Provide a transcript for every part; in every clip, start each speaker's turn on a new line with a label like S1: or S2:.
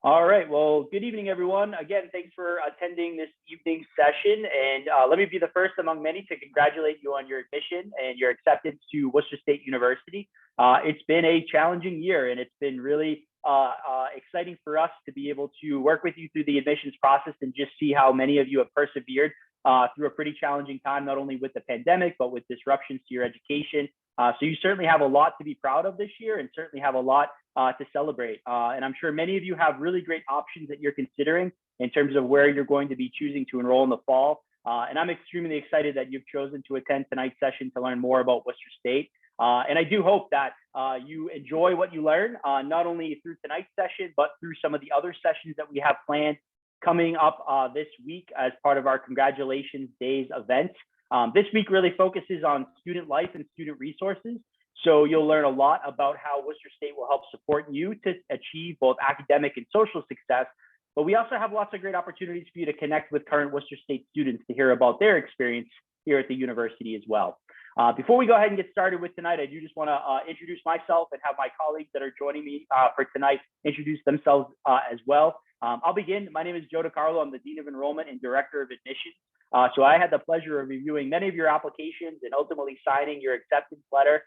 S1: All right. Well, good evening, everyone. Again, thanks for attending this evening session. And let me be the first among many to congratulate you on your admission and your acceptance to Worcester State University. It's been a challenging year, and it's been really exciting for us to be able to work with you through the admissions process and just see how many of you have persevered through a pretty challenging time, not only with the pandemic, but with disruptions to your education. So you certainly have a lot to be proud of this year and certainly have a lot to celebrate. And I'm sure many of you have really great options that you're considering in terms of where you're going to be choosing to enroll in the fall. And I'm extremely excited that you've chosen to attend tonight's session to learn more about Worcester State. And I do hope that you enjoy what you learn, not only through tonight's session, but through some of the other sessions that we have planned coming up this week as part of our Congratulations Days event. This week really focuses on student life and student resources. So you'll learn a lot about how Worcester State will help support you to achieve both academic and social success. But we also have lots of great opportunities for you to connect with current Worcester State students to hear about their experience here at the university as well. Before we go ahead and get started with tonight, I do just want to introduce myself and have my colleagues that are joining me for tonight introduce themselves as well. I'll begin. My name is Joe DiCarlo. I'm the Dean of Enrollment and Director of Admissions. So I had the pleasure of reviewing many of your applications and ultimately signing your acceptance letter.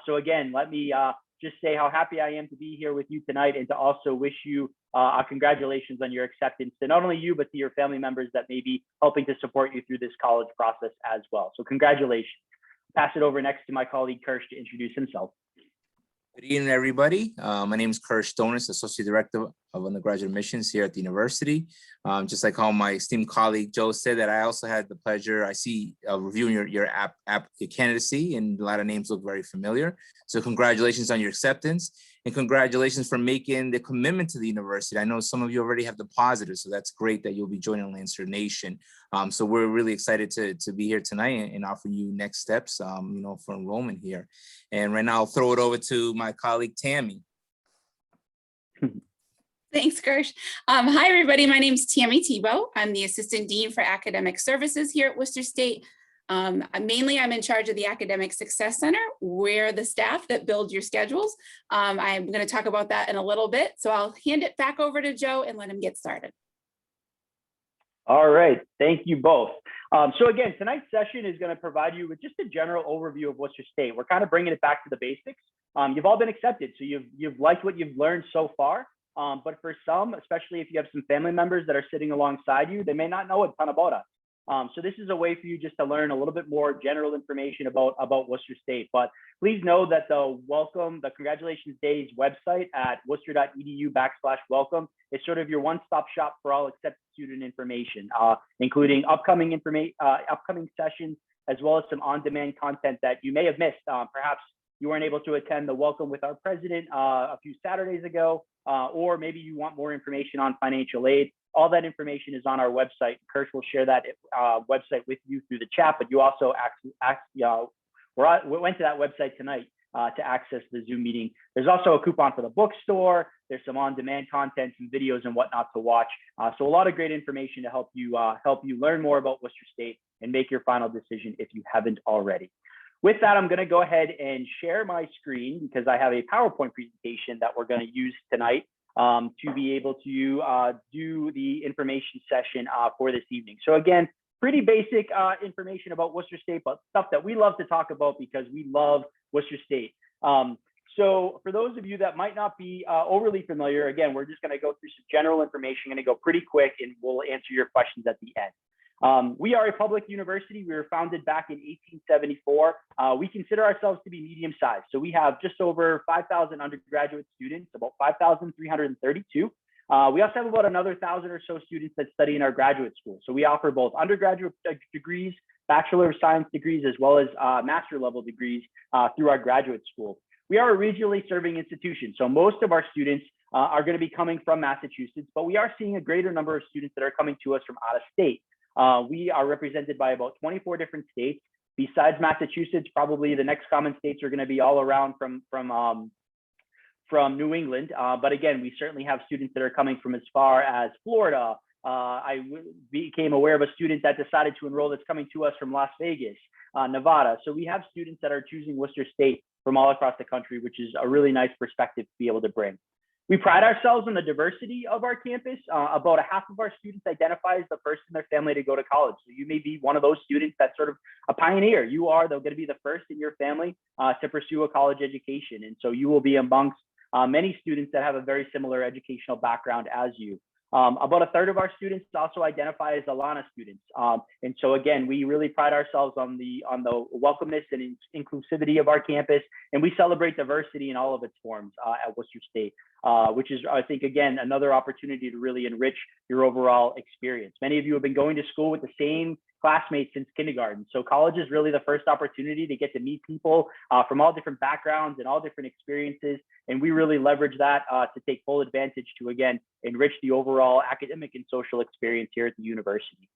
S1: So again, let me just say how happy I am to be here with you tonight and to also wish you congratulations on your acceptance to not only you, but to your family members that may be helping to support you through this college process as well. So congratulations. Pass it over next to my colleague Kirsch to introduce himself.
S2: Good evening, everybody. My name is Kirsch Stonis, Associate Director of Undergraduate Admissions here at the university. Just like how my esteemed colleague Joe said, that I also had the pleasure, I see reviewing your candidacy, and a lot of names look very familiar. So congratulations on your acceptance, and congratulations for making the commitment to the university. I know some of you already have deposited, so that's great that you'll be joining Lancer Nation. So we're really excited to be here tonight and offer you next steps, for enrollment here. And right now I'll throw it over to my colleague, Tammy.
S3: Thanks, Kirsch. Hi, everybody. My name is Tammy Tebow. I'm the Assistant Dean for Academic Services here at Worcester State. Mainly, I'm in charge of the Academic Success Center. We're the staff that build your schedules. I'm going to talk about that in a little bit. So I'll hand it back over to Joe and let him get started.
S1: All right. Thank you both. So again, tonight's session is going to provide you with just a general overview of Worcester State. We're kind of bringing it back to the basics. You've all been accepted, so you've liked what you've learned so far. But for some, especially if you have some family members that are sitting alongside you, they may not know a ton about us. So this is a way for you just to learn a little bit more general information about Worcester State. But please know that the Congratulations Days website at worcester.edu/welcome is sort of your one-stop shop for all accepted student information, including upcoming sessions, as well as some on-demand content that you may have missed. Perhaps you weren't able to attend the Welcome with our President a few Saturdays ago, or maybe you want more information on financial aid. All that information is on our website. Kirsch will share that website with you through the chat, but you also went to that website tonight to access the Zoom meeting. There's also a coupon for the bookstore. There's some on-demand content, some videos and whatnot to watch. So a lot of great information to help you learn more about Worcester State and make your final decision if you haven't already. With that, I'm going to go ahead and share my screen because I have a PowerPoint presentation that we're going to use tonight to be able to do the information session for this evening. So again, pretty basic information about Worcester State, but stuff that we love to talk about because we love Worcester State. So for those of you that might not be overly familiar, again, we're just going to go through some general information. I'm going to go pretty quick and we'll answer your questions at the end. We are a public university. We were founded back in 1874. We consider ourselves to be medium-sized. So we have just over 5,000 undergraduate students, about 5,332. We also have about another 1,000 or so students that study in our graduate school. So we offer both undergraduate degrees, Bachelor of Science degrees, as well as master level degrees through our graduate school. We are a regionally serving institution. So most of our students are going to be coming from Massachusetts, but we are seeing a greater number of students that are coming to us from out of state. We are represented by about 24 different states. Besides Massachusetts, probably the next common states are going to be all around from New England. But again, we certainly have students that are coming from as far as Florida. I became aware of a student that decided to enroll that's coming to us from Las Vegas, Nevada. So we have students that are choosing Worcester State from all across the country, which is a really nice perspective to be able to bring. We pride ourselves on the diversity of our campus. About a half of our students identify as the first in their family to go to college. So you may be one of those students that's sort of a pioneer. You are going to be the first in your family to pursue a college education. And so you will be amongst many students that have a very similar educational background as you. About a third of our students also identify as Alana students. And so again, we really pride ourselves on the welcomeness and inclusivity of our campus, and we celebrate diversity in all of its forms at Worcester State, which is, I think, again, another opportunity to really enrich your overall experience. Many of you have been going to school with the same classmates since kindergarten. So college is really the first opportunity to get to meet people from all different backgrounds and all different experiences. And we really leverage that to take full advantage to, again, enrich the overall academic and social experience here at the university.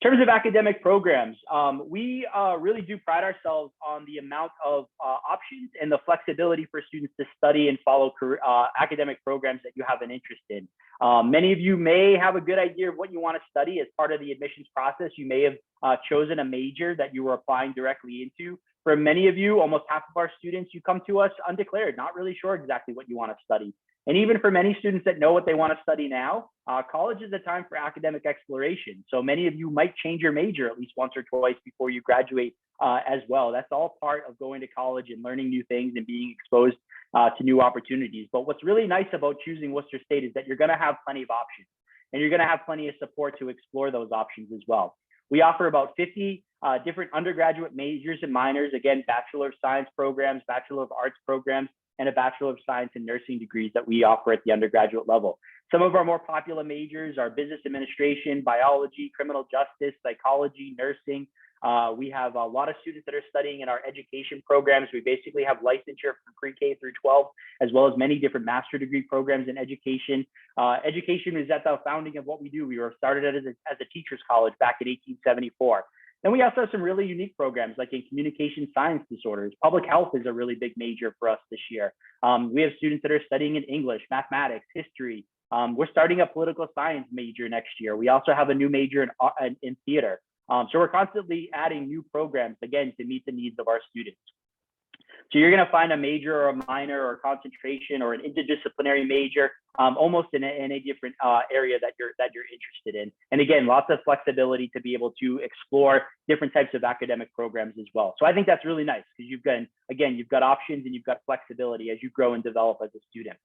S1: In terms of academic programs, we really do pride ourselves on the amount of options and the flexibility for students to study and follow academic programs that you have an interest in. Many of you may have a good idea of what you want to study as part of the admissions process. You may have chosen a major that you were applying directly into. For many of you, almost half of our students, you come to us undeclared, not really sure exactly what you want to study. And even for many students that know what they want to study now, college is a time for academic exploration. So many of you might change your major at least once or twice before you graduate as well. That's all part of going to college and learning new things and being exposed to new opportunities. But what's really nice about choosing Worcester State is that you're going to have plenty of options, and you're going to have plenty of support to explore those options as well. We offer about 50 different undergraduate majors and minors, again, Bachelor of Science programs, Bachelor of Arts programs, and a Bachelor of Science in Nursing degrees that we offer at the undergraduate level. Some of our more popular majors are business administration, biology, criminal justice, psychology, nursing. We have a lot of students that are studying in our education programs. We basically have licensure from pre-K through 12, as well as many different master degree programs in education. Education is at the founding of what we do. We were started as a teacher's college back in 1874. Then we also have some really unique programs like in communication science disorders. Public health is a really big major for us this year. We have students that are studying in English, mathematics, history. We're starting a political science major next year. We also have a new major in theater. So we're constantly adding new programs, again, to meet the needs of our students. So you're going to find a major or a minor or concentration or an interdisciplinary major almost in a different area that you're interested in. And again, lots of flexibility to be able to explore different types of academic programs as well. So I think that's really nice because you've got options and you've got flexibility as you grow and develop as a student.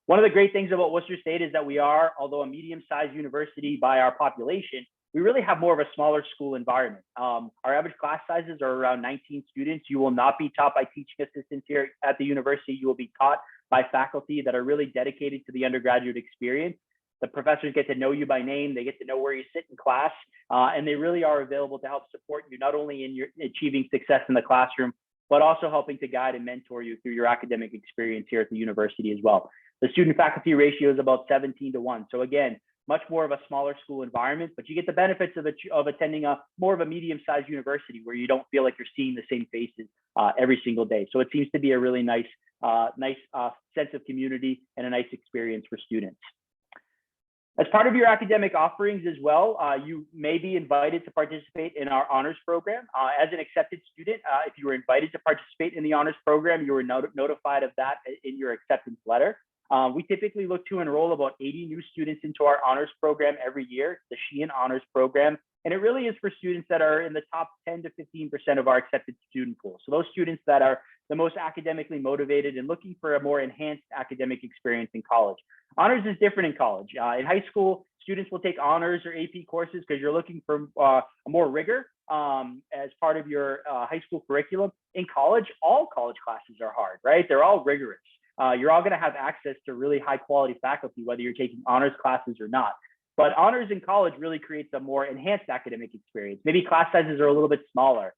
S1: One of the great things about Worcester State is that we are, although a medium-sized university by our population, we really have more of a smaller school environment. Our average class sizes are around 19 students. You will not be taught by teaching assistants here at the university. You will be taught by faculty that are really dedicated to the undergraduate experience. The professors get to know you by name. They get to know where you sit in class, and they really are available to help support you, not only in your achieving success in the classroom, but also helping to guide and mentor you through your academic experience here at the university as well. The student faculty ratio is about 17-1. So again, much more of a smaller school environment, but you get the benefits of attending more of a medium-sized university where you don't feel like you're seeing the same faces every single day. So it seems to be a really nice sense of community and a nice experience for students. As part of your academic offerings as well, you may be invited to participate in our honors program. As an accepted student, if you were invited to participate in the honors program, you were notified of that in your acceptance letter. We typically look to enroll about 80 new students into our honors program every year, the Sheehan Honors Program. And it really is for students that are in the top 10 to 15% of our accepted student pool. So those students that are the most academically motivated and looking for a more enhanced academic experience in college. Honors is different in college. In high school, students will take honors or AP courses because you're looking for more rigor as part of your high school curriculum. In college, all college classes are hard, right? They're all rigorous. You're all going to have access to really high quality faculty, whether you're taking honors classes or not. But honors in college really creates a more enhanced academic experience. Maybe class sizes are a little bit smaller.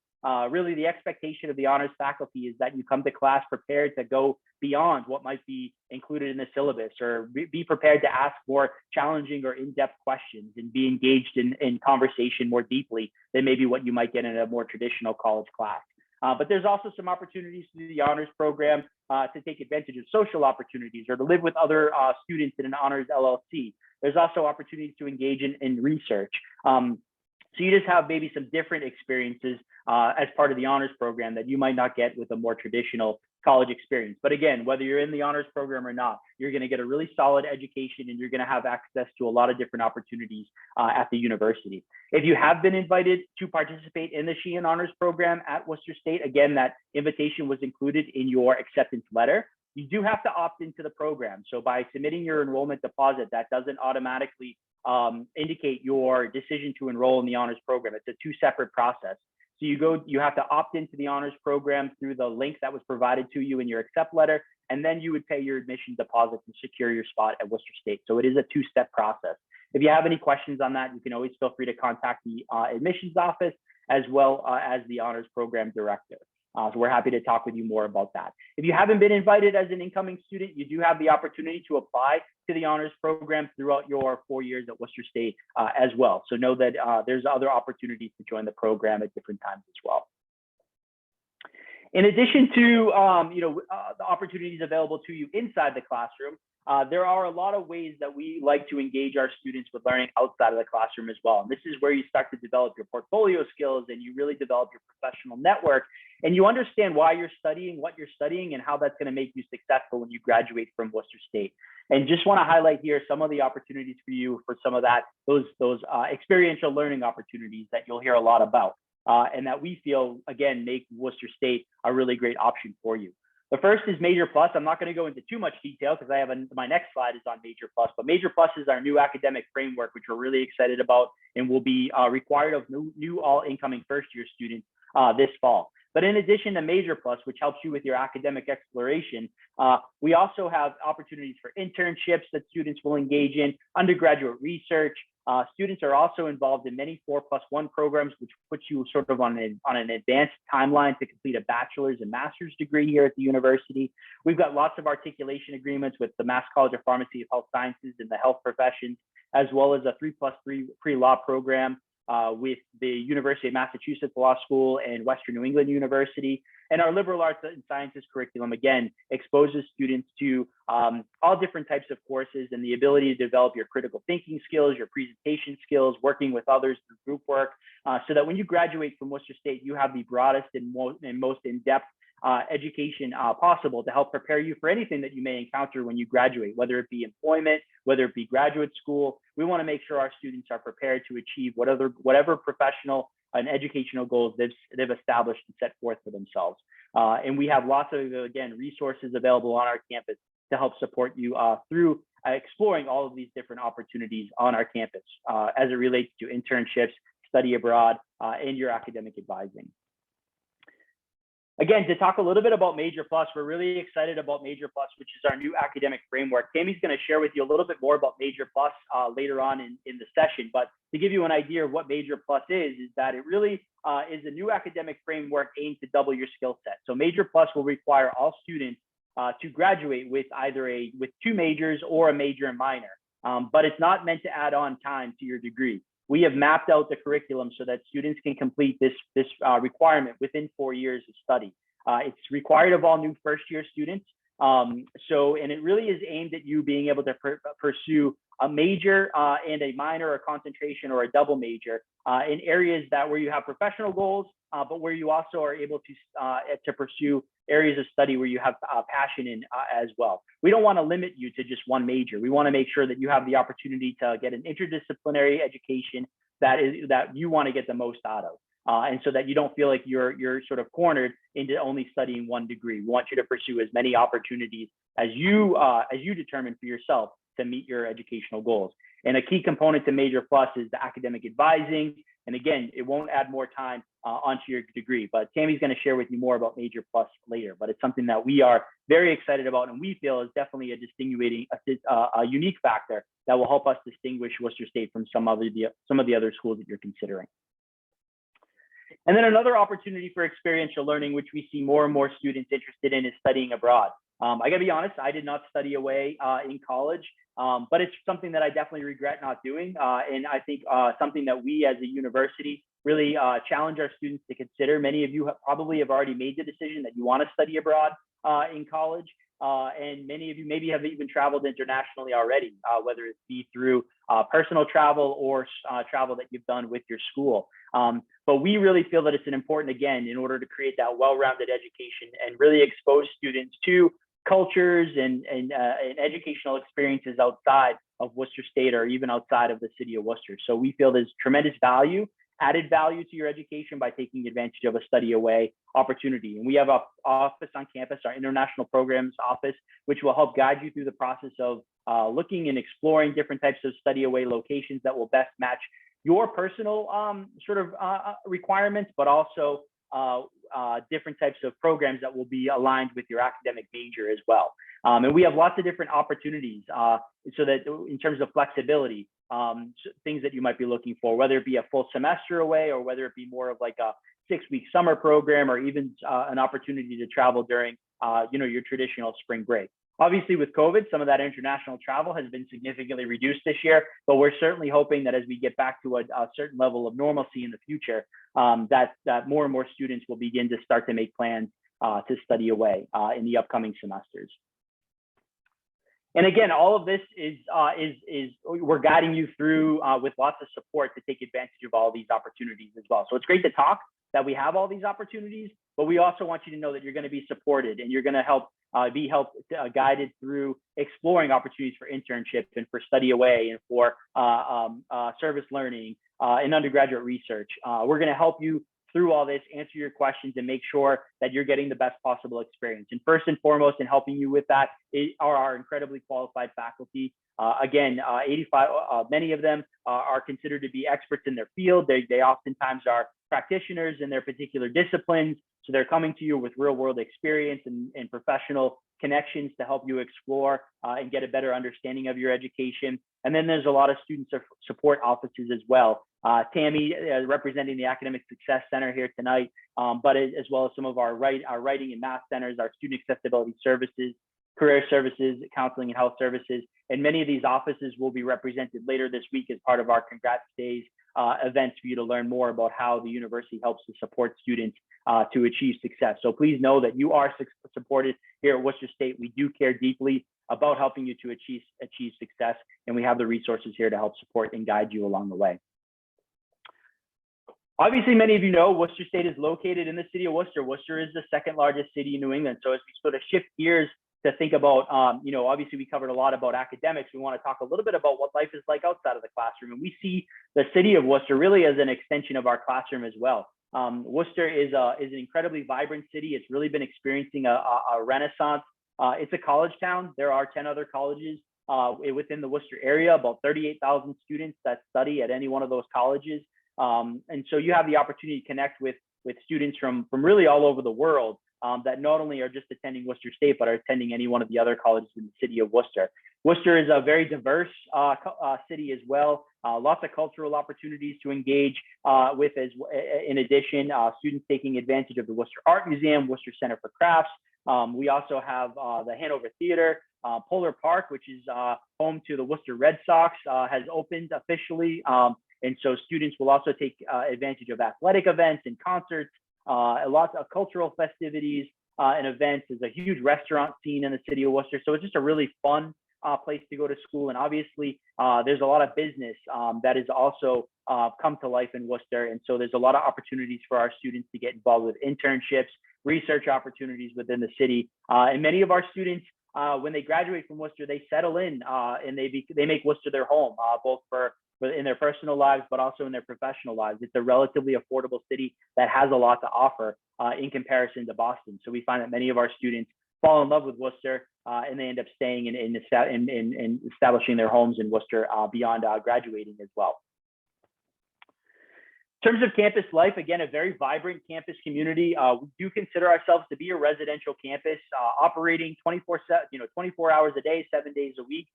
S1: Really, the expectation of the honors faculty is that you come to class prepared to go beyond what might be included in the syllabus, or be prepared to ask more challenging or in-depth questions and be engaged in conversation more deeply than maybe what you might get in a more traditional college class. But there's also some opportunities through the honors program to take advantage of social opportunities or to live with other students in an honors LLC. There's also opportunities to engage in research. So you just have maybe some different experiences as part of the honors program that you might not get with a more traditional college experience. But again, whether you're in the honors program or not, you're going to get a really solid education and you're going to have access to a lot of different opportunities at the university. If you have been invited to participate in the Sheehan Honors Program at Worcester State, again, that invitation was included in your acceptance letter. You do have to opt into the program. So by submitting your enrollment deposit, that doesn't automatically indicate your decision to enroll in the honors program. It's a two separate process. So you have to opt into the honors program through the link that was provided to you in your accept letter, and then you would pay your admission deposit to secure your spot at Worcester State. So it is a two-step process. If you have any questions on that, you can always feel free to contact the admissions office as well as the honors program director. So we're happy to talk with you more about that. If you haven't been invited as an incoming student, you do have the opportunity to apply to the honors program throughout your 4 years at Worcester State as well. So know that there's other opportunities to join the program at different times as well. In addition to the opportunities available to you inside the classroom, there are a lot of ways that we like to engage our students with learning outside of the classroom as well. And this is where you start to develop your portfolio skills and you really develop your professional network and you understand why you're studying, what you're studying, and how that's going to make you successful when you graduate from Worcester State. And just want to highlight here some of the opportunities for you for some of that, those experiential learning opportunities that you'll hear a lot about and that we feel, again, make Worcester State a really great option for you. The first is Major Plus. I'm not going to go into too much detail because I have my next slide is on Major Plus, but Major Plus is our new academic framework, which we're really excited about and will be required of new all incoming first-year students this fall. But in addition to Major Plus, which helps you with your academic exploration, we also have opportunities for internships that students will engage in, undergraduate research. Students are also involved in many 4+1 programs, which puts you sort of on an advanced timeline to complete a bachelor's and master's degree here at the university. We've got lots of articulation agreements with the Mass College of Pharmacy of Health Sciences and the health professions, as well as a 3+3 pre-law program with the University of Massachusetts Law School and Western New England University. And our liberal arts and sciences curriculum, again, exposes students to all different types of courses and the ability to develop your critical thinking skills, your presentation skills, working with others through group work, so that when you graduate from Worcester State, you have the broadest and most in-depth education possible to help prepare you for anything that you may encounter when you graduate, whether it be employment, whether it be graduate school. We want to make sure our students are prepared to achieve whatever professional and educational goals they've established and set forth for themselves. And we have lots of, again, resources available on our campus to help support you through exploring all of these different opportunities on our campus as it relates to internships, study abroad, and your academic advising. Again, to talk a little bit about Major Plus, we're really excited about Major Plus, which is our new academic framework. Tammy's going to share with you a little bit more about Major Plus later on in the session. But to give you an idea of what Major Plus is that it really is a new academic framework aimed to double your skill set. So Major Plus will require all students to graduate with either with 2 majors or a major and minor. But it's not meant to add on time to your degree. We have mapped out the curriculum so that students can complete this requirement within 4 years of study. It's required of all new first-year students. And it really is aimed at you being able to pursue a major and a minor, a concentration, or a double major in areas where you have professional goals, but where you also are able to pursue areas of study where you have passion in as well. We don't want to limit you to just one major. We want to make sure that you have the opportunity to get an interdisciplinary education that you want to get the most out of. And so that you don't feel like you're sort of cornered into only studying one degree. We want you to pursue as many opportunities as you determine for yourself to meet your educational goals. And a key component to Major Plus is the academic advising. And again, it won't add more time onto your degree, but Tammy's going to share with you more about Major Plus later. But it's something that we are very excited about, and we feel is definitely a unique factor that will help us distinguish Worcester State from some of the other schools that you're considering. And then another opportunity for experiential learning, which we see more and more students interested in, is studying abroad. I gotta be honest, I did not study away in college, but it's something that I definitely regret not doing. And I think something that we as a university really challenge our students to consider. Many of you probably have already made the decision that you want to study abroad in college. And many of you maybe have even traveled internationally already, whether it be through personal travel or travel that you've done with your school. But we really feel that it's an important, again, in order to create that well-rounded education and really expose students to cultures and educational experiences outside of Worcester State or even outside of the city of Worcester. So we feel there's tremendous value, added value to your education by taking advantage of a study away opportunity. And we have an office on campus, our international programs office, which will help guide you through the process of looking and exploring different types of study away locations that will best match your personal requirements, but also different types of programs that will be aligned with your academic major as well. And we have lots of different opportunities so that in terms of flexibility, things that you might be looking for, whether it be a full semester away or whether it be more of like a 6-week summer program or even an opportunity to travel during your traditional spring break. Obviously, with COVID, some of that international travel has been significantly reduced this year, but we're certainly hoping that as we get back to a certain level of normalcy in the future, that more and more students will begin to start to make plans to study away in the upcoming semesters. And again, all of this is we're guiding you through with lots of support to take advantage of all these opportunities as well. So it's great to talk that we have all these opportunities, but we also want you to know that you're going to be supported and you're going to be guided through exploring opportunities for internship and for study away and for service learning and undergraduate research. We're going to help you through all this, answer your questions, and make sure that you're getting the best possible experience. And first and foremost, in helping you with that are our incredibly qualified faculty. Again, 85, many of them are considered to be experts in their field. They oftentimes are practitioners in their particular disciplines. So they're coming to you with real world experience and professional connections to help you explore and get a better understanding of your education. And then there's a lot of student support offices as well. Tammy representing the Academic Success Center here tonight, but as well as some of our writing and math centers, our student accessibility services, career services, counseling and health services. And many of these offices will be represented later this week as part of our Congrats Days events for you to learn more about how the university helps to support students to achieve success. So please know that you are supported here at Worcester State. We do care deeply about helping you to achieve success, and we have the resources here to help support and guide you along the way. Obviously, many of you know Worcester State is located in the city of Worcester. Worcester is the second largest city in New England. So as we sort of shift gears to think about, obviously we covered a lot about academics. We want to talk a little bit about what life is like outside of the classroom. And we see the city of Worcester really as an extension of our classroom as well. Worcester is an incredibly vibrant city. It's really been experiencing a renaissance. It's a college town. There are 10 other colleges within the Worcester area, about 38,000 students that study at any one of those colleges. And so you have the opportunity to connect with students from really all over the world that not only are just attending Worcester State, but are attending any one of the other colleges in the city of Worcester. Worcester is a very diverse city as well. Lots of cultural opportunities to engage with in addition, students taking advantage of the Worcester Art Museum, Worcester Center for Crafts. We also have the Hanover Theater. Polar Park, which is home to the Worcester Red Sox, has opened officially. And so students will also take advantage of athletic events and concerts, lots of cultural festivities and events. There's a huge restaurant scene in the city of Worcester. So it's just a really fun place to go to school. And obviously, there's a lot of business that is also come to life in Worcester. And so there's a lot of opportunities for our students to get involved with internships, research opportunities within the city. And many of our students, when they graduate from Worcester, they settle in and they make Worcester their home, both in their personal lives, but also in their professional lives. It's a relatively affordable city that has a lot to offer in comparison to Boston. So we find that many of our students fall in love with Worcester and they end up staying and establishing their homes in Worcester beyond graduating as well. In terms of campus life, again, a very vibrant campus community. We do consider ourselves to be a residential campus operating 24 hours a day, 7 days a week.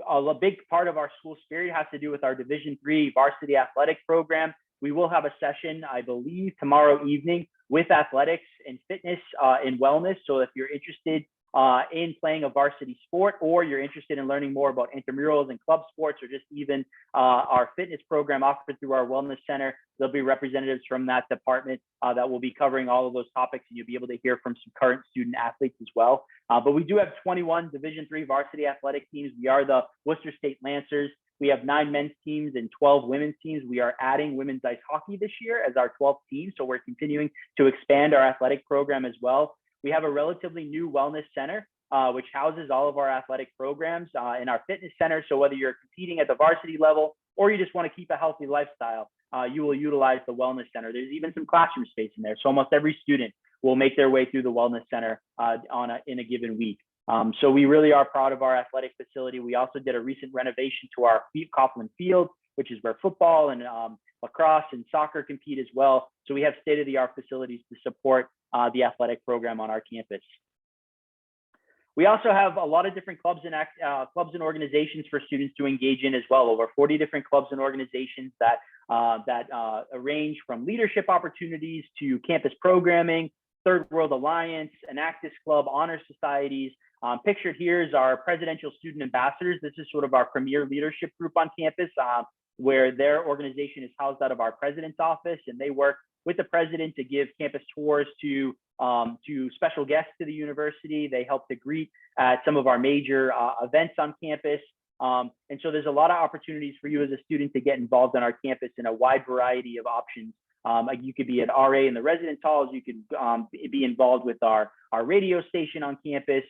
S1: A big part of our school spirit has to do with our Division III varsity athletics program. We will have a session, I believe, tomorrow evening with athletics in fitness and wellness. So if you're interested in playing a varsity sport, or you're interested in learning more about intramurals and club sports, or just even our fitness program offered through our wellness center, there'll be representatives from that department that will be covering all of those topics, and you'll be able to hear from some current student athletes as well. But we do have 21 Division III varsity athletic teams. We are the Worcester State Lancers. We have 9 men's teams and 12 women's teams. We are adding women's ice hockey this year as our 12th team, so we're continuing to expand our athletic program as well. We have a relatively new wellness center, which houses all of our athletic programs in our fitness center. So whether you're competing at the varsity level or you just want to keep a healthy lifestyle, you will utilize the wellness center. There's even some classroom space in there. So almost every student will make their way through the wellness center in a given week. So we really are proud of our athletic facility. We also did a recent renovation to our Coughlin Field, which is where football and lacrosse and soccer compete as well. So we have state-of-the-art facilities to support the athletic program on our campus. We also have a lot of different clubs and organizations for students to engage in as well. Over 40 different clubs and organizations that range from leadership opportunities to campus programming, Third World Alliance, Enactus Club, honor societies. Pictured here is our presidential student ambassadors. This is sort of our premier leadership group on campus, where their organization is housed out of our president's office, and they work with the president to give campus tours to special guests to the university. They help to greet at some of our major events on campus. And so there's a lot of opportunities for you as a student to get involved on our campus in a wide variety of options. You could be an RA in the residence halls. You could be involved with our radio station on campus.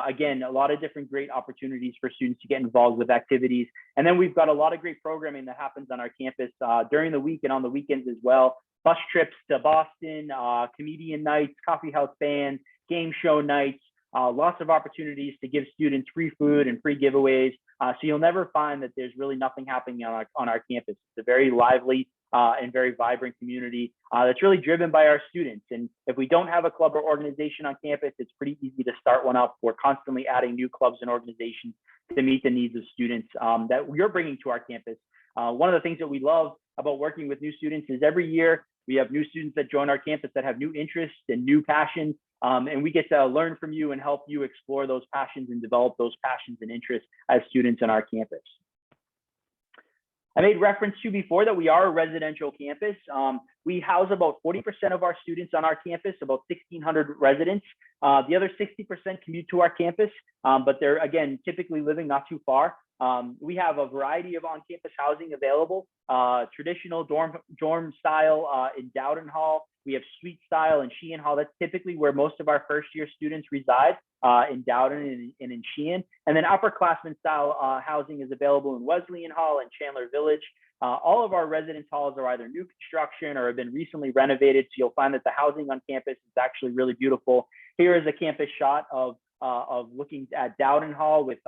S1: Again, a lot of different great opportunities for students to get involved with activities. And then we've got a lot of great programming that happens on our campus during the week and on the weekends as well. Bus trips to Boston, comedian nights, coffee house bands, game show nights, lots of opportunities to give students free food and free giveaways. So you'll never find that there's really nothing happening on our campus. It's a very lively and very vibrant community that's really driven by our students. And if we don't have a club or organization on campus, it's pretty easy to start one up. We're constantly adding new clubs and organizations to meet the needs of students that we're bringing to our campus. One of the things that we love about working with new students is every year we have new students that join our campus that have new interests and new passions, and we get to learn from you and help you explore those passions and develop those passions and interests as students on our campus. I made reference to before that we are a residential campus. We house about 40% of our students on our campus, about 1,600 residents. The other 60% commute to our campus, but they're, again, typically living not too far. We have a variety of on-campus housing available, traditional dorm style in Dowden Hall. We have suite style in Sheehan Hall. That's typically where most of our first year students reside, in Dowden and in Sheehan. And then upperclassmen style housing is available in Wesleyan Hall and Chandler Village. All of our residence halls are either new construction or have been recently renovated. So you'll find that the housing on campus is actually really beautiful. Here is a campus shot of looking at Dowden Hall with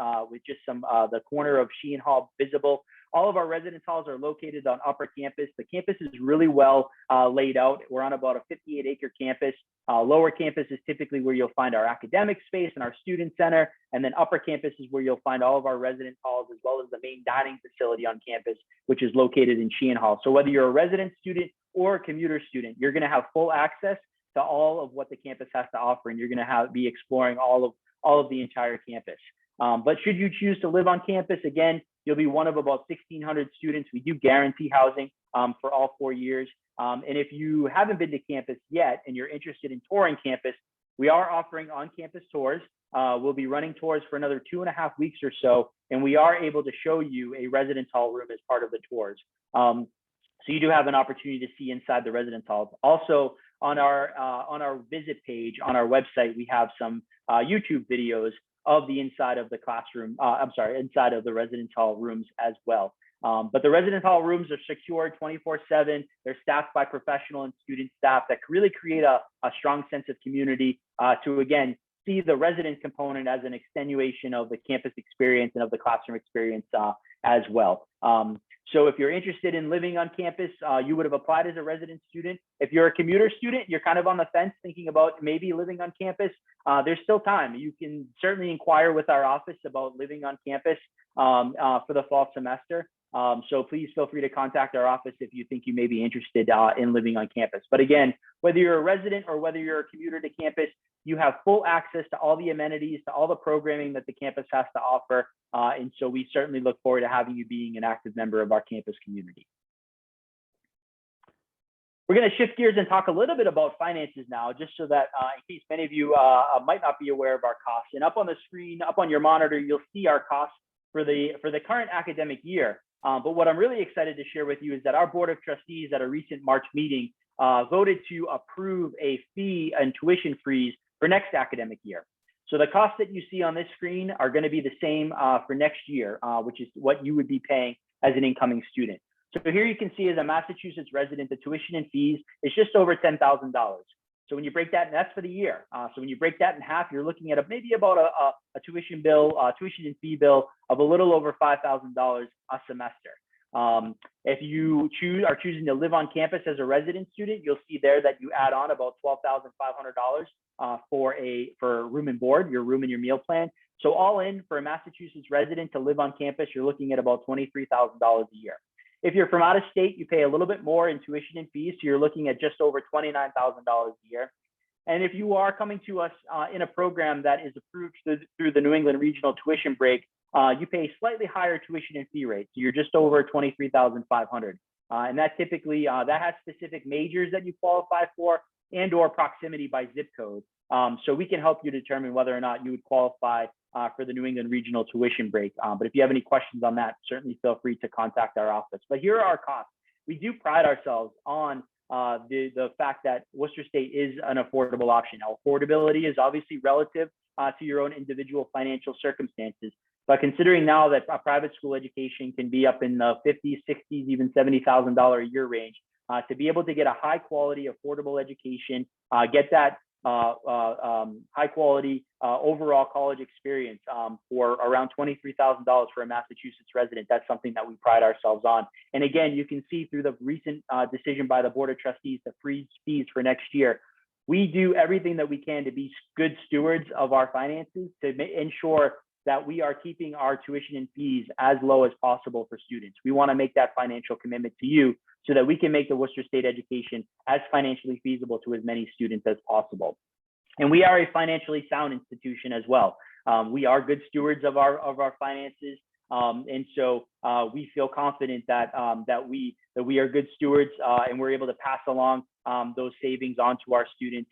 S1: just some the corner of Sheehan Hall visible. All of our residence halls are located on upper campus. The campus is really well laid out. We're on about a 58-acre campus. Lower campus is typically where you'll find our academic space and our student center. And then upper campus is where you'll find all of our residence halls, as well as the main dining facility on campus, which is located in Sheehan Hall. So whether you're a resident student or a commuter student, you're going to have full access to all of what the campus has to offer, and you're going to be exploring all of the entire campus. But should you choose to live on campus, again, you'll be one of about 1,600 students. We do guarantee housing for all 4 years. And if you haven't been to campus yet and you're interested in touring campus, we are offering on-campus tours. We'll be running tours for another 2.5 weeks or so, and we are able to show you a residence hall room as part of the tours. So you do have an opportunity to see inside the residence halls. Also, on our visit page on our website, we have some YouTube videos of the inside of the classroom, inside of the residence hall rooms as well. But the residence hall rooms are secured 24/7. They're staffed by professional and student staff that really create a strong sense of community to, again, see the resident component as an extenuation of the campus experience and of the classroom experience as well. So if you're interested in living on campus, you would have applied as a resident student. If you're a commuter student, you're kind of on the fence thinking about maybe living on campus, there's still time. You can certainly inquire with our office about living on campus for the fall semester. So please feel free to contact our office if you think you may be interested in living on campus. But again, whether you're a resident or whether you're a commuter to campus, you have full access to all the amenities, to all the programming that the campus has to offer. And so we certainly look forward to having you being an active member of our campus community. We're going to shift gears and talk a little bit about finances now, just so that in case many of you might not be aware of our costs. And up on the screen, up on your monitor, you'll see our costs for the current academic year. But what I'm really excited to share with you is that our Board of Trustees at a recent March meeting voted to approve a fee and tuition freeze for next academic year. So the costs that you see on this screen are going to be the same for next year, which is what you would be paying as an incoming student. So here you can see as a Massachusetts resident, the tuition and fees is just over $10,000. So when you break that, and that's for the year. So when you break that in half, you're looking at maybe about a tuition and fee bill of a little over $5,000 a semester. If you are choosing to live on campus as a resident student, you'll see there that you add on about $12,500 for room and board, your room and your meal plan. So all in for a Massachusetts resident to live on campus, you're looking at about $23,000 a year. If you're from out of state, you pay a little bit more in tuition and fees, so you're looking at just over $29,000 a year. And if you are coming to us in a program that is approved through the New England Regional Tuition Break, you pay slightly higher tuition and fee rates. So you're just over $23,500. And that typically, that has specific majors that you qualify for and or proximity by zip code. So we can help you determine whether or not you would qualify for the New England Regional Tuition Break. But if you have any questions on that, certainly feel free to contact our office. But here are our costs. We do pride ourselves on the fact that Worcester State is an affordable option. Now, affordability is obviously relative to your own individual financial circumstances. But considering now that a private school education can be up in the $50,000, $60,000, even $70,000 a year range, to be able to get a high quality, affordable education, get that high quality overall college experience for around $23,000 for a Massachusetts resident. That's something that we pride ourselves on. And again, you can see through the recent decision by the Board of Trustees to freeze fees for next year, we do everything that we can to be good stewards of our finances to ensure that we are keeping our tuition and fees as low as possible for students. We want to make that financial commitment to you so that we can make the Worcester State education as financially feasible to as many students as possible. And we are a financially sound institution as well. We are good stewards of our finances. And so we feel confident that we are good stewards and we're able to pass along those savings on to our students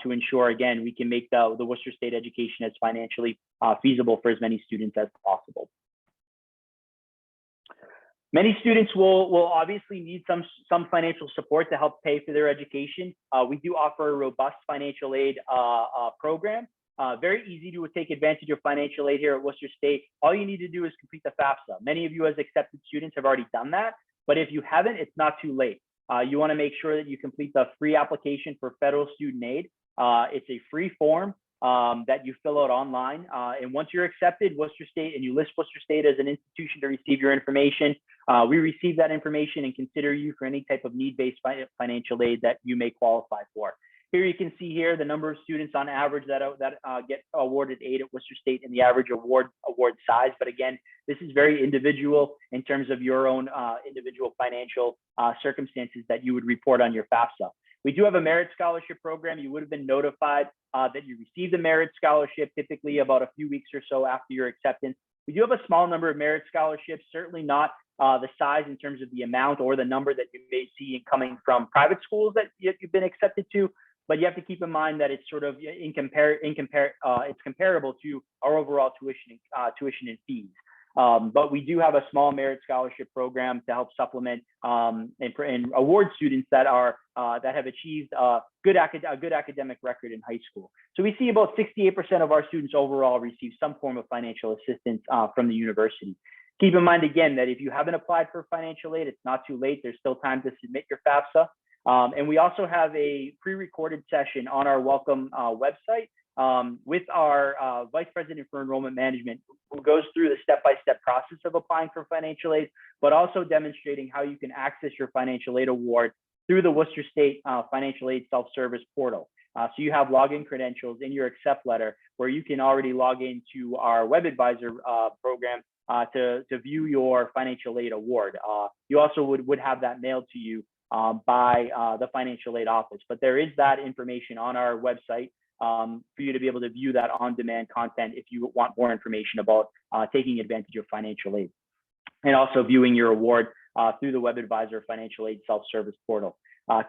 S1: to ensure, again, we can make the Worcester State education as financially feasible for as many students as possible. Many students will obviously need some financial support to help pay for their education. We do offer a robust financial aid program. Very easy to take advantage of financial aid here at Worcester State. All you need to do is complete the FAFSA. Many of you as accepted students have already done that, but if you haven't, it's not too late. You want to make sure that you complete the free application for federal student aid. It's a free form that you fill out online. And once you're accepted, Worcester State, and you list Worcester State as an institution to receive your information, we receive that information and consider you for any type of need-based financial aid that you may qualify for. Here you can see here the number of students on average that get awarded aid at Worcester State and the average award size. But again, this is very individual in terms of your own individual financial circumstances that you would report on your FAFSA. We do have a merit scholarship program. You would have been notified that you received a merit scholarship, typically about a few weeks or so after your acceptance. We do have a small number of merit scholarships, certainly not the size in terms of the amount or the number that you may see coming from private schools that you've been accepted to. But you have to keep in mind that it's sort of it's comparable to our overall tuition and fees. But we do have a small merit scholarship program to help supplement and award students that have achieved a good academic record in high school. So we see about 68% of our students overall receive some form of financial assistance from the university. Keep in mind again that if you haven't applied for financial aid, it's not too late. There's still time to submit your FAFSA. And we also have a pre-recorded session on our Welcome website with our Vice President for Enrollment Management, who goes through the step-by-step process of applying for financial aid, but also demonstrating how you can access your financial aid award through the Worcester State Financial Aid Self-Service Portal. So you have login credentials in your accept letter where you can already log into our web advisor program to view your financial aid award. You also would have that mailed to you by the financial aid office, but there is that information on our website for you to be able to view that on-demand content if you want more information about taking advantage of financial aid, and also viewing your award through the web advisor financial aid self-service portal.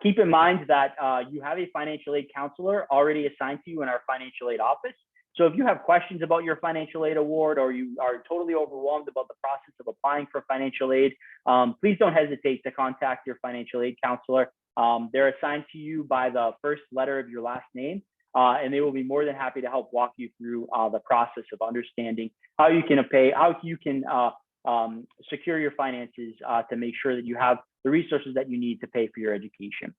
S1: Keep in mind that you have a financial aid counselor already assigned to you in our financial aid office. So if you have questions about your financial aid award, or you are totally overwhelmed about the process of applying for financial aid, please don't hesitate to contact your financial aid counselor. They're assigned to you by the first letter of your last name, and they will be more than happy to help walk you through the process of understanding how you can secure your finances to make sure that you have the resources that you need to pay for your education.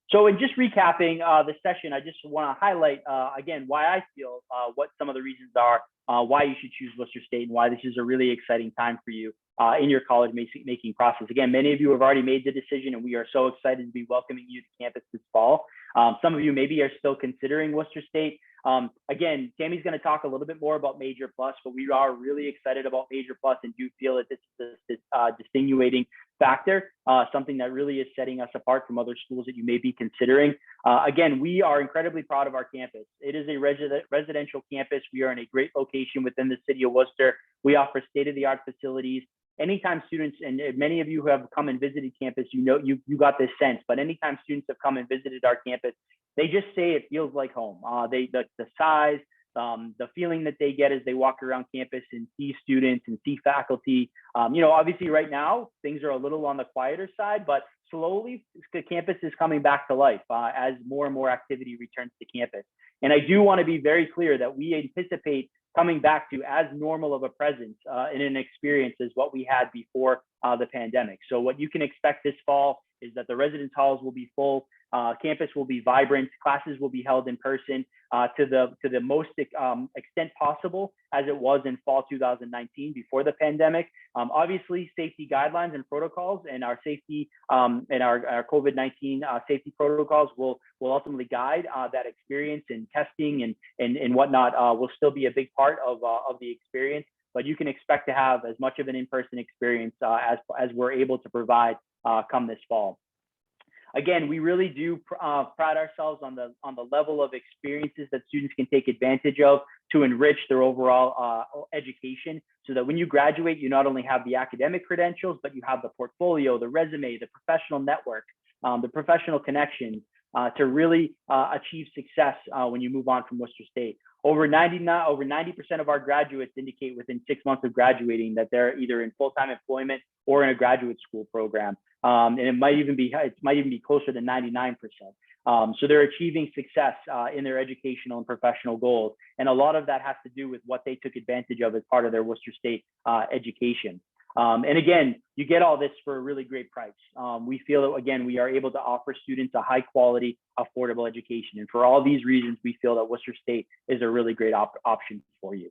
S1: So in just recapping the session, I just want to highlight, again, why I feel what some of the reasons are why you should choose Worcester State and why this is a really exciting time for you in your college making process. Again, many of you have already made the decision, and we are so excited to be welcoming you to campus this fall. Some of you maybe are still considering Worcester State. Again, Tammy's going to talk a little bit more about Major Plus, but we are really excited about Major Plus and do feel that this is a distinguishing factor, something that really is setting us apart from other schools that you may be considering. Again, we are incredibly proud of our campus. It is a residential campus. We are in a great location within the city of Worcester. We offer state-of-the-art facilities. Anytime students, and many of you who have come and visited campus, you know, you got this sense, but anytime students have come and visited our campus, they just say it feels like home. The size, the feeling that they get as they walk around campus and see students and see faculty. You know, obviously right now, things are a little on the quieter side, but slowly the campus is coming back to life as more and more activity returns to campus. And I do want to be very clear that we anticipate coming back to as normal of a presence in an experience as what we had before the pandemic. So what you can expect this fall is that the residence halls will be full, campus will be vibrant, classes will be held in person to the most extent possible as it was in fall 2019 before the pandemic. Obviously, safety guidelines and protocols and our safety and our COVID-19 safety protocols will ultimately guide that experience, and testing and whatnot will still be a big part of the experience. But you can expect to have as much of an in-person experience as we're able to provide come this fall. Again, we really do pride ourselves on the level of experiences that students can take advantage of to enrich their overall education, so that when you graduate, you not only have the academic credentials, but you have the portfolio, the resume, the professional network, the professional connections to really achieve success when you move on from Worcester State. Over 90% of our graduates indicate within 6 months of graduating that they're either in full-time employment or in a graduate school program. And it might even be closer to 99%. So they're achieving success in their educational and professional goals. And a lot of that has to do with what they took advantage of as part of their Worcester State education. And again, you get all this for a really great price. We feel that, again, we are able to offer students a high quality, affordable education. And for all these reasons, we feel that Worcester State is a really great option for you.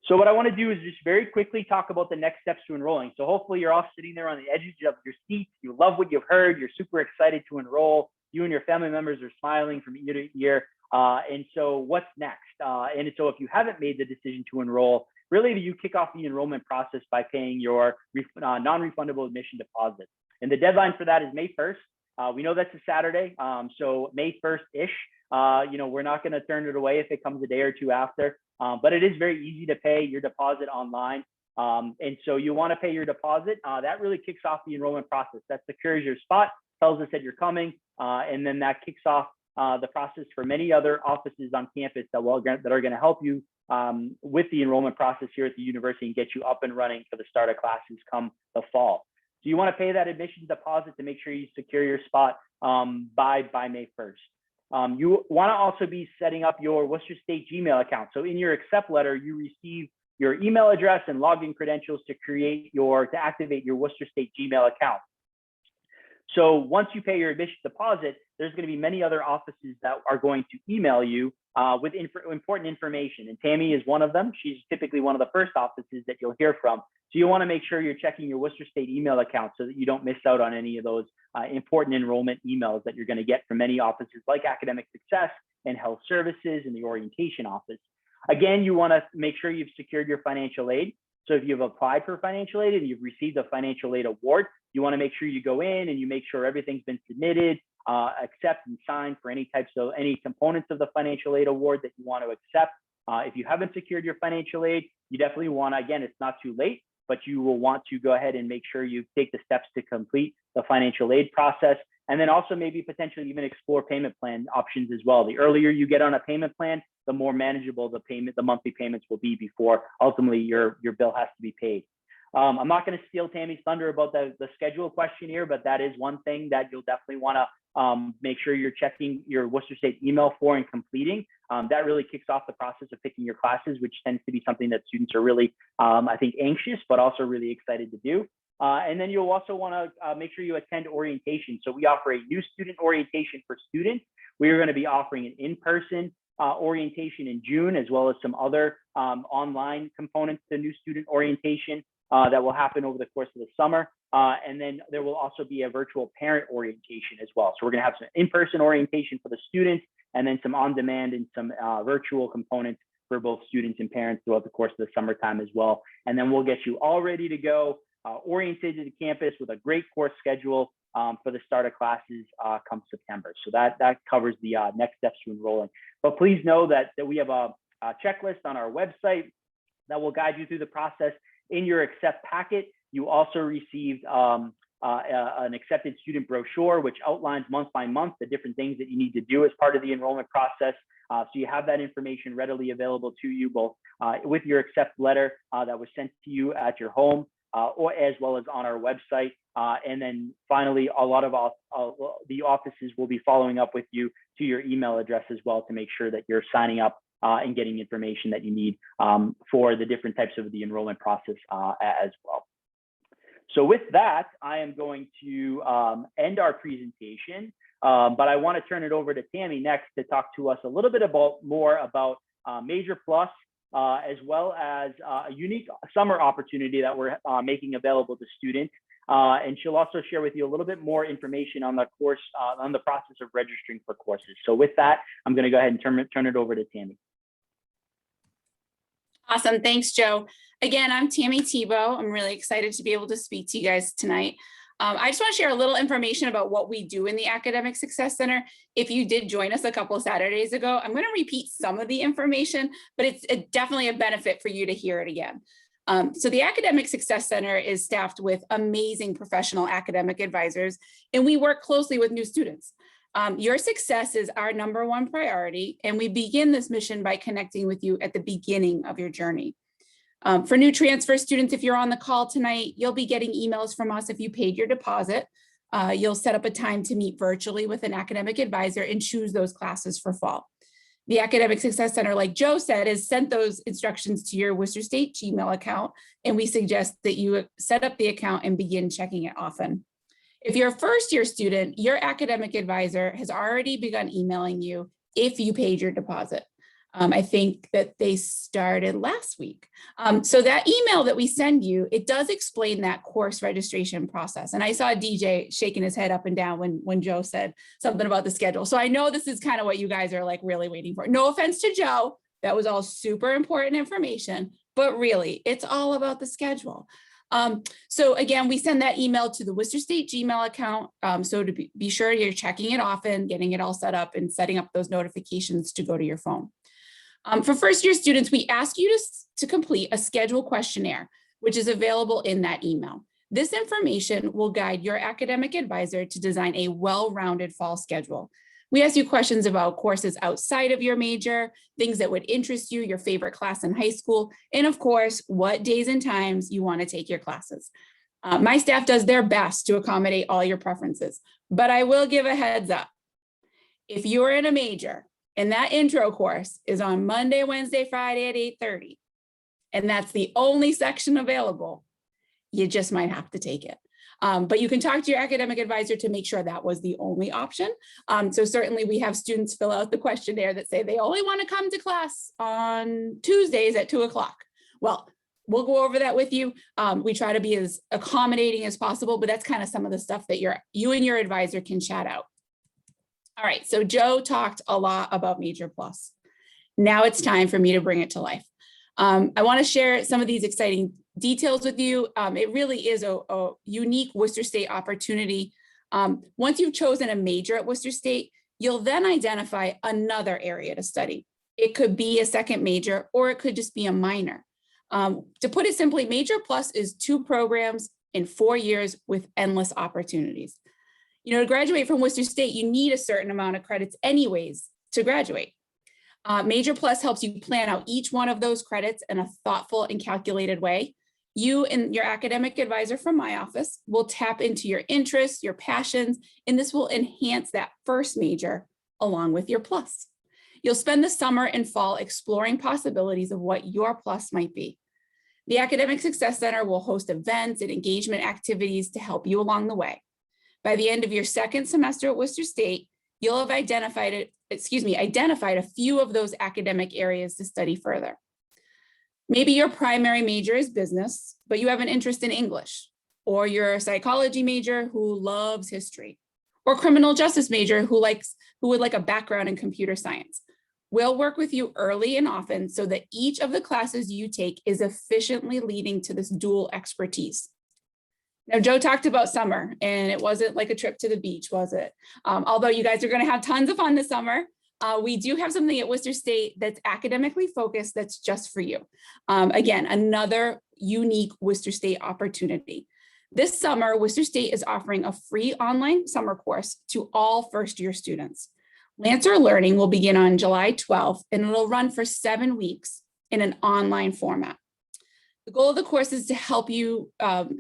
S1: So what I want to do is just very quickly talk about the next steps to enrolling. So hopefully you're all sitting there on the edges of your seats. You love what you've heard. You're super excited to enroll. You and your family members are smiling from ear to ear. And so what's next? And so if you haven't made the decision to enroll, really you kick off the enrollment process by paying your non-refundable admission deposit. And the deadline for that is May 1st. We know that's a Saturday, so May 1st-ish. You know, we're not going to turn it away if it comes a day or two after, but it is very easy to pay your deposit online. And so you want to pay your deposit. That really kicks off the enrollment process. That secures your spot, tells us that you're coming, and then that kicks off the process for many other offices on campus that are going to help you with the enrollment process here at the university and get you up and running for the start of classes come the fall. So you want to pay that admissions deposit to make sure you secure your spot by May 1st. You want to also be setting up your Worcester State Gmail account. So in your accept letter, you receive your email address and login credentials to activate your Worcester State Gmail account. So once you pay your admission deposit, there's going to be many other offices that are going to email you with important information. And Tammy is one of them. She's typically one of the first offices that you'll hear from. So you want to make sure you're checking your Worcester State email account so that you don't miss out on any of those important enrollment emails that you're going to get from many offices like Academic Success and Health Services and the Orientation Office. Again, you want to make sure you've secured your financial aid. So if you've applied for financial aid and you've received a financial aid award, you want to make sure you go in and you make sure everything's been submitted, accept and sign for any components of the financial aid award that you want to accept. If you haven't secured your financial aid, you definitely want to, again, it's not too late, but you will want to go ahead and make sure you take the steps to complete the financial aid process. And then also maybe potentially even explore payment plan options as well. The earlier you get on a payment plan, the more manageable the monthly payments will be before ultimately your bill has to be paid. I'm not going to steal Tammy's thunder about the schedule question here, but that is one thing that you'll definitely want to make sure you're checking your Worcester State email for and completing. That really kicks off the process of picking your classes, which tends to be something that students are really, I think, anxious, but also really excited to do. And then you'll also want to make sure you attend orientation. So we offer a new student orientation for students. We are going to be offering an in-person orientation in June, as well as some other online components to new student orientation that will happen over the course of the summer. And then there will also be a virtual parent orientation as well. So we're going to have some in-person orientation for the students, and then some on-demand and some virtual components for both students and parents throughout the course of the summertime as well. And then we'll get you all ready to go, oriented to the campus with a great course schedule for the start of classes come September. So that covers the next steps to enrolling. But please know that we have a checklist on our website that will guide you through the process. In your accept packet, you also received an accepted student brochure, which outlines month by month the different things that you need to do as part of the enrollment process. So you have that information readily available to you, both with your accept letter that was sent to you at your home, or as well as on our website. And then finally, a lot of the offices will be following up with you to your email address as well to make sure that you're signing up and getting information that you need for the different types of the enrollment process as well. So with that, I am going to end our presentation, but I want to turn it over to Tammy next to talk to us a little bit more about Major Plus, as well as a unique summer opportunity that we're making available to students. And she'll also share with you a little bit more information on the course, on the process of registering for courses. So with that, I'm going to go ahead and turn it over to Tammy.
S3: Awesome. Thanks, Joe. Again, I'm Tammy Tebow. I'm really excited to be able to speak to you guys tonight. I just want to share a little information about what we do in the Academic Success Center. If you did join us a couple of Saturdays ago, I'm going to repeat some of the information, but it's definitely a benefit for you to hear it again. So the Academic Success Center is staffed with amazing professional academic advisors, and we work closely with new students. Your success is our #1 priority, and we begin this mission by connecting with you at the beginning of your journey. For new transfer students, if you're on the call tonight, you'll be getting emails from us if you paid your deposit. You'll set up a time to meet virtually with an academic advisor and choose those classes for fall. The Academic Success Center, like Joe said, has sent those instructions to your Worcester State Gmail account, and we suggest that you set up the account and begin checking it often. If you're a first-year student, your academic advisor has already begun emailing you if you paid your deposit. I think that they started last week. So that email that we send you, it does explain that course registration process. And I saw DJ shaking his head up and down when Joe said something about the schedule. So I know this is kind of what you guys are like really waiting for. No offense to Joe, that was all super important information, but really it's all about the schedule. So again, we send that email to the Worcester State Gmail account. So to be sure you're checking it often, getting it all set up and setting up those notifications to go to your phone. For first-year students, we ask you to complete a schedule questionnaire, which is available in that email. This information will guide your academic advisor to design a well-rounded fall schedule. We ask you questions about courses outside of your major, things that would interest you, your favorite class in high school, and of course, what days and times you want to take your classes. My staff does their best to accommodate all your preferences, but I will give a heads up. If you're in a major, and that intro course is on Monday, Wednesday, Friday at 8:30. And that's the only section available. You just might have to take it. But you can talk to your academic advisor to make sure that was the only option. So certainly we have students fill out the questionnaire that say they only want to come to class on Tuesdays at 2 o'clock. Well, we'll go over that with you. We try to be as accommodating as possible, but that's kind of some of the stuff that you and your advisor can chat out. All right, so Joe talked a lot about Major Plus. Now it's time for me to bring it to life. I want to share some of these exciting details with you. It really is a unique Worcester State opportunity. Once you've chosen a major at Worcester State, you'll then identify another area to study. It could be a second major, or it could just be a minor. To put it simply, Major Plus is 2 programs in 4 years with endless opportunities. To graduate from Worcester State, you need a certain amount of credits anyways to graduate. Major Plus helps you plan out each one of those credits in a thoughtful and calculated way. You and your academic advisor from my office will tap into your interests, your passions, and this will enhance that first major along with your plus. You'll spend the summer and fall exploring possibilities of what your plus might be. The Academic Success Center will host events and engagement activities to help you along the way. By the end of your second semester at Worcester State, you'll have identified a few of those academic areas to study further. Maybe your primary major is business, but you have an interest in English, or you're a psychology major who loves history, or criminal justice major who would like a background in computer science. We'll work with you early and often so that each of the classes you take is efficiently leading to this dual expertise. Now, Joe talked about summer, and it wasn't like a trip to the beach, was it? Although you guys are going to have tons of fun this summer, we do have something at Worcester State that's academically focused that's just for you. Again, another unique Worcester State opportunity. This summer, Worcester State is offering a free online summer course to all first-year students. Lancer Learning will begin on July 12th, and it'll run for 7 weeks in an online format. The goal of the course is to help you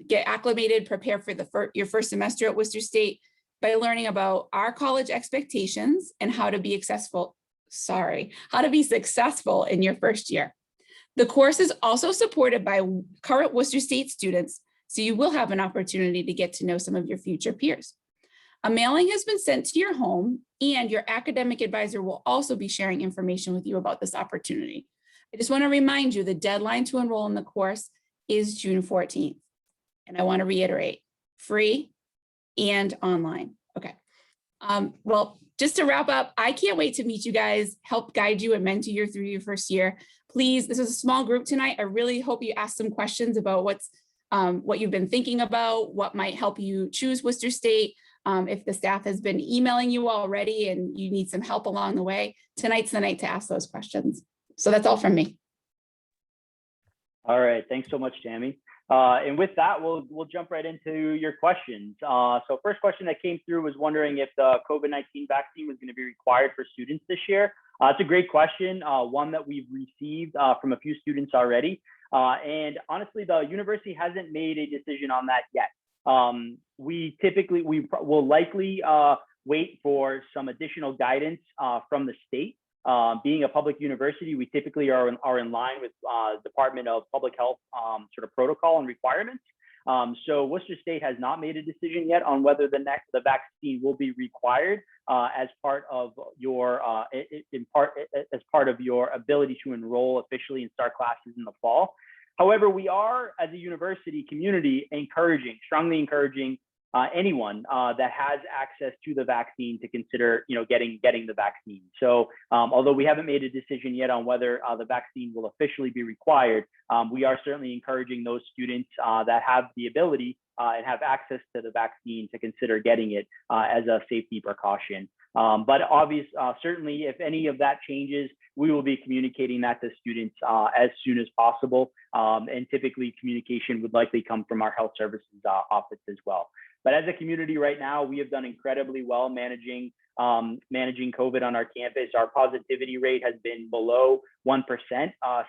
S3: get acclimated, prepare for your first semester at Worcester State by learning about our college expectations and how to be successful in your first year. The course is also supported by current Worcester State students, so you will have an opportunity to get to know some of your future peers. A mailing has been sent to your home, and your academic advisor will also be sharing information with you about this opportunity. I just want to remind you the deadline to enroll in the course is June 14th. And I want to reiterate, free and online. Okay. Well, just to wrap up, I can't wait to meet you guys, help guide you and mentor you through your first year. Please, this is a small group tonight. I really hope you ask some questions about what you've been thinking about, what might help you choose Worcester State. If the staff has been emailing you already and you need some help along the way, tonight's the night to ask those questions. So that's all from me.
S1: All right, thanks so much, Tammy. And with that, we'll jump right into your questions. So first question that came through was wondering if the COVID-19 vaccine was going to be required for students this year. It's a great question, one that we've received from a few students already. And honestly, the university hasn't made a decision on that yet. We will likely wait for some additional guidance from the state. Being a public university, we typically are in line with Department of Public Health sort of protocol and requirements. So Worcester State has not made a decision yet on whether the vaccine will be required as part of your as part of your ability to enroll officially and start classes in the fall. However, we are, as a university community, strongly encouraging anyone that has access to the vaccine to consider, getting the vaccine. So although we haven't made a decision yet on whether the vaccine will officially be required, we are certainly encouraging those students that have the ability and have access to the vaccine to consider getting it as a safety precaution. But certainly, if any of that changes, we will be communicating that to students as soon as possible. And typically, communication would likely come from our health services office as well. But as a community right now, we have done incredibly well managing COVID on our campus. Our positivity rate has been below 1%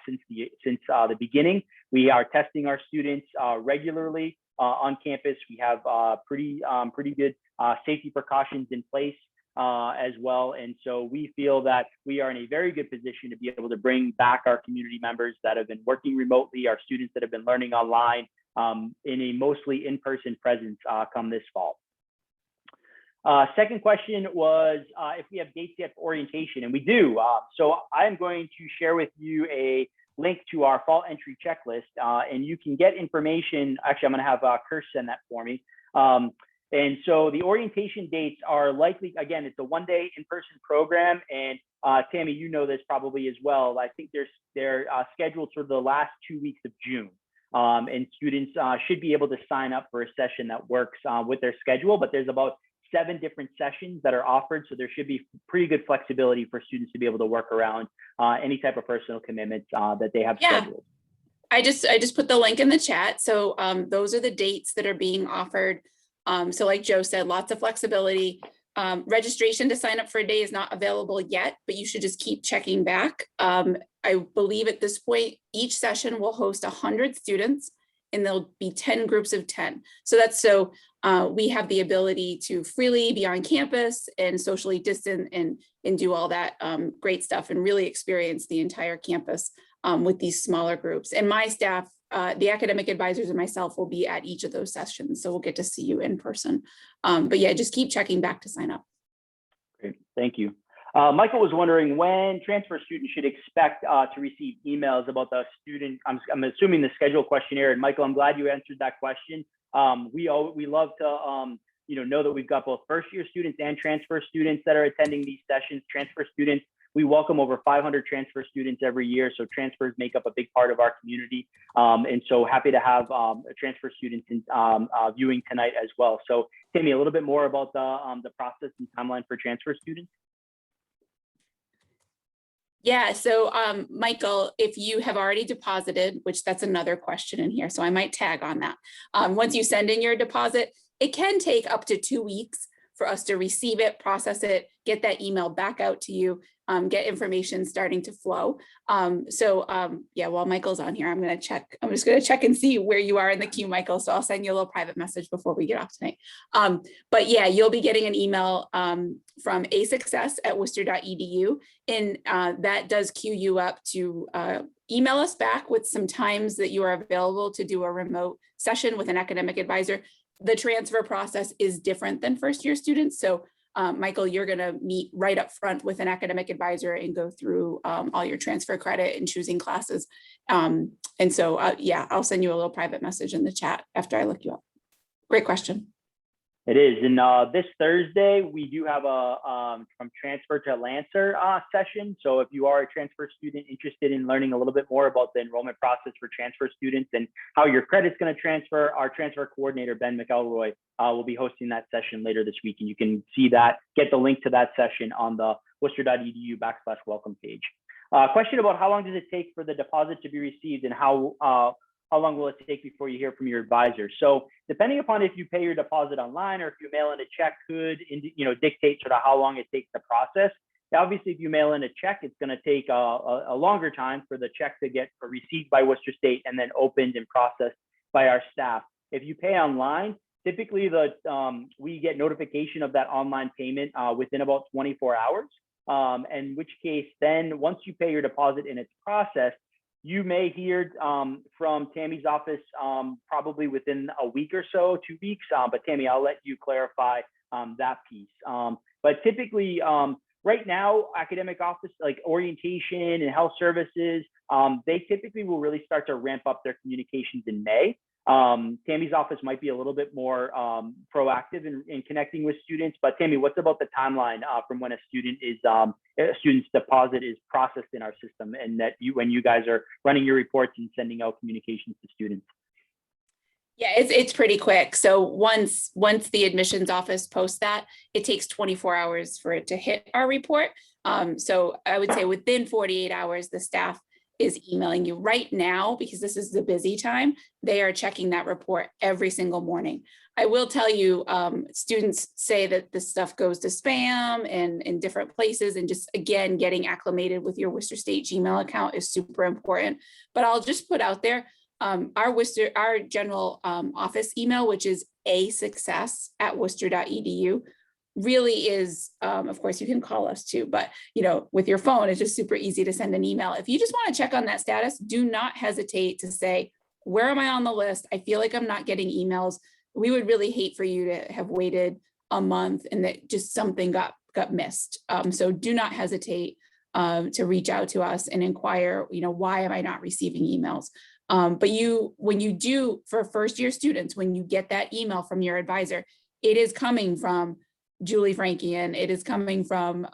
S1: since the beginning. We are testing our students regularly on campus. We have pretty good safety precautions in place as well. And so we feel that we are in a very good position to be able to bring back our community members that have been working remotely, our students that have been learning online, in a mostly in-person presence come this fall. Second question was if we have dates yet for orientation, and we do. So I'm going to share with you a link to our fall entry checklist, and you can get information. Actually, I'm going to have Kirsch send that for me. And so the orientation dates are likely, again, it's a one-day in-person program. And Tammy, you know this probably as well. I think they're scheduled for the last 2 weeks of June. And students should be able to sign up for a session that works with their schedule, but there's about 7 different sessions that are offered. So there should be pretty good flexibility for students to be able to work around any type of personal commitments that they have scheduled.
S3: I just put the link in the chat. So those are the dates that are being offered. So like Joe said, lots of flexibility. Registration to sign up for a day is not available yet, but you should just keep checking back. I believe at this point, each session will host 100 students and there'll be 10 groups of 10. So that's so we have the ability to freely be on campus and socially distant and do all that great stuff and really experience the entire campus with these smaller groups. And my staff, the academic advisors and myself will be at each of those sessions. So we'll get to see you in person. But yeah, just keep checking back to sign up.
S1: Great, thank you. Michael was wondering when transfer students should expect to receive emails about the student, I'm assuming the schedule questionnaire. And Michael, I'm glad you answered that question. We love to know that we've got both first year students and transfer students that are attending these sessions. Transfer students, we welcome over 500 transfer students every year. So transfers make up a big part of our community. And so happy to have transfer students in, viewing tonight as well. So Tammy, a little bit more about the process and timeline for transfer students.
S3: Yeah, so Michael, if you have already deposited, which that's another question in here, so I might tag on that. Once you send in your deposit, it can take up to 2 weeks for us to receive it, process it, get that email back out to you, get information starting to flow. Yeah, while Michael's on here, I'm just gonna check and see where you are in the queue, Michael. So I'll send you a little private message before we get off tonight. But yeah, you'll be getting an email from asuccess@worcester.edu, and that does queue you up to email us back with some times that you are available to do a remote session with an academic advisor. The transfer process is different than first year students. So Michael, you're going to meet right up front with an academic advisor and go through all your transfer credit and choosing classes. And so, yeah, I'll send you a little private message in the chat after I look you up. Great question.
S1: It is. And this Thursday, we do have a from transfer to Lancer session. So if you are a transfer student interested in learning a little bit more about the enrollment process for transfer students and how your credit's going to transfer, our transfer coordinator, Ben McElroy, will be hosting that session later this week. And you can see that, get the link to that session on the worcester.edu/welcome page. Question about how long does it take for the deposit to be received and how long will it take before you hear from your advisor? So depending upon if you pay your deposit online or if you mail in a check could dictate sort of how long it takes to process. Obviously, if you mail in a check, it's going to take a longer time for the check to get received by Worcester State and then opened and processed by our staff. If you pay online, typically we get notification of that online payment within about 24 hours. In which case, then once you pay your deposit and it's processed, you may hear from Tammy's office probably within a week or so, 2 weeks. But Tammy, I'll let you clarify that piece. But typically, right now, academic office like orientation and health services, they typically will really start to ramp up their communications in May. Tammy's office might be a little bit more proactive in connecting with students. But Tammy, what's about the timeline from when a student's deposit is processed in our system, and that when you guys are running your reports and sending out communications to students?
S3: Yeah, it's pretty quick. So once the admissions office posts that, it takes 24 hours for it to hit our report. So I would say within 48 hours, the staff is emailing you right now, because this is the busy time. They are checking that report every single morning. I will tell you, students say that this stuff goes to spam and in different places, and just again, getting acclimated with your Worcester State Gmail account is super important. But I'll just put out there, our general office email, which is asuccess@worcester.edu, really is, of course, you can call us too, but with your phone, it's just super easy to send an email. If you just want to check on that status, do not hesitate to say, where am I on the list? I feel like I'm not getting emails. We would really hate for you to have waited a month and that just something got missed. So do not hesitate to reach out to us and inquire, why am I not receiving emails? But when you do, for first year students, when you get that email from your advisor, it is coming from Julie Frankian, it is coming from,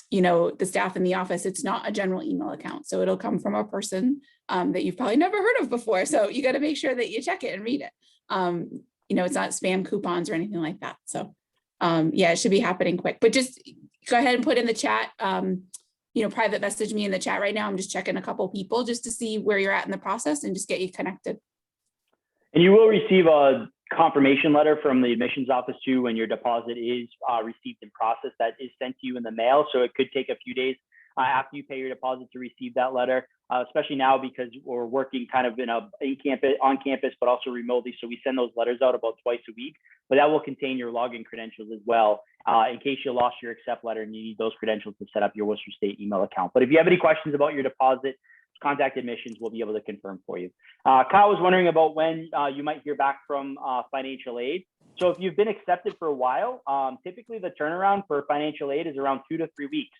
S3: the staff in the office. It's not a general email account. So it'll come from a person that you've probably never heard of before. So you got to make sure that you check it and read it. It's not spam coupons or anything like that. So yeah, it should be happening quick, but just go ahead and put in the chat, private message me in the chat right now. I'm just checking a couple people just to see where you're at in the process and just get you connected.
S1: And you will receive a confirmation letter from the admissions office too when your deposit is received and processed. That is sent to you in the mail. So it could take a few days after you pay your deposit to receive that letter, especially now because we're working kind of on campus, but also remotely. So we send those letters out about twice a week, but that will contain your login credentials as well, in case you lost your accept letter and you need those credentials to set up your Worcester State email account. But if you have any questions about your deposit, contact admissions, we'll be able to confirm for you. Kyle was wondering about when you might hear back from financial aid. So if you've been accepted for a while, typically the turnaround for financial aid is around 2 to 3 weeks.